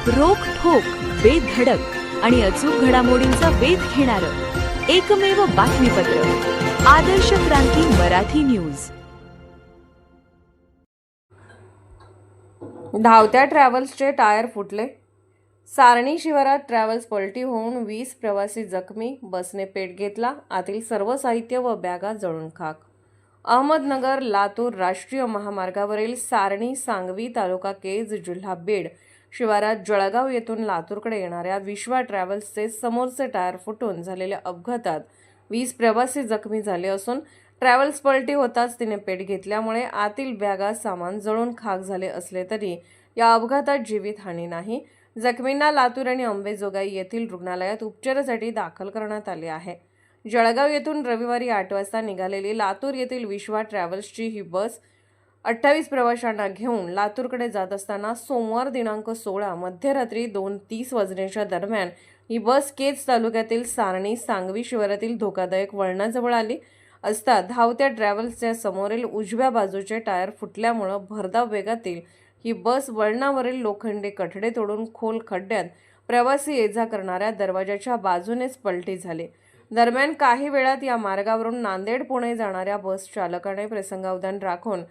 रोखठोक, बेधडक आणि अचूक घडामोडींचा वेध घेणारं एकमेव बातमीपत्र आदर्श क्रांती मराठी न्यूज. धावत्या ट्रॅव्हल्सचे टायर फुटले. सारणी शिवारात ट्रॅव्हल्स पलटी होऊन 20 प्रवासी जखमी. बसने पेट घेतला. आतील सर्व साहित्य व बॅगा जळून खाक. अहमदनगर लातूर राष्ट्रीय महामार्गावरील सारणी सांगवी तालुका केज जिल्हा बीड शिवारात जळगाव येथून लातूरकडे येणाऱ्या विश्वा ट्रॅव्हल्सचे समोरचे टायर फुटून झालेल्या अपघातात 20 प्रवासी जखमी झाले असून ट्रॅव्हल्स पलटी होताच तिने पेट घेतल्यामुळे आतील बॅगा सामान जळून खाक झाले असले तरी या अपघातात जीवितहानी नाही. जखमींना लातूर आणि अंबेजोगाई येथील रुग्णालयात उपचारासाठी दाखल करण्यात आले आहे. जळगाव येथून रविवारी 8 वाजता निघालेली लातूर येथील विश्वा ट्रॅव्हल्सची ही बस 28 प्रवाशांना घेऊन लातूरकडे जात असताना सोमवार दिनांक 16 मध्यरात्री 2:30 वाजण्याच्या दरम्यान ही बस केज तालुक्यातील सारणी सांगवी शिवारातील धोकादायक वळणाजवळ आली असता धावत्या ट्रॅव्हल्सच्या समोरील उजव्या बाजूचे टायर फुटल्यामुळे भरधाव वेगातील ही बस वळणावरील लोखंडी कठडे तोडून खोल खड्ड्यात प्रवासी ये-जा करणाऱ्या दरवाजाच्या बाजूनेच पलटी झाली. दरम्यान काही वेळात या मार्गावरून नांदेड पुणे जाणाऱ्या बस चालकाने प्रसंगावधान राखून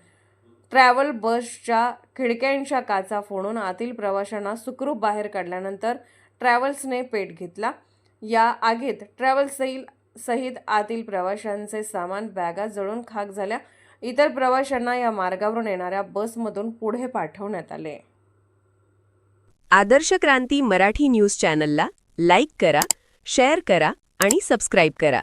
ट्रॅव्हल बसच्या खिडक्यांच्या काचा फोडून आतील प्रवाशांना सुखरूप बाहेर काढल्यानंतर ट्रॅव्हल्सने पेट घेतला. या आगीत ट्रॅव्हल्स सहित आतील प्रवाशांचे सामान बॅगा जळून खाक झाल्या. इतर प्रवाशांना या मार्गावरून येणाऱ्या बसमधून पुढे पाठवण्यात आले. आदर्श क्रांती मराठी न्यूज चॅनलला लाईक करा, शेअर करा आणि सबस्क्राईब करा.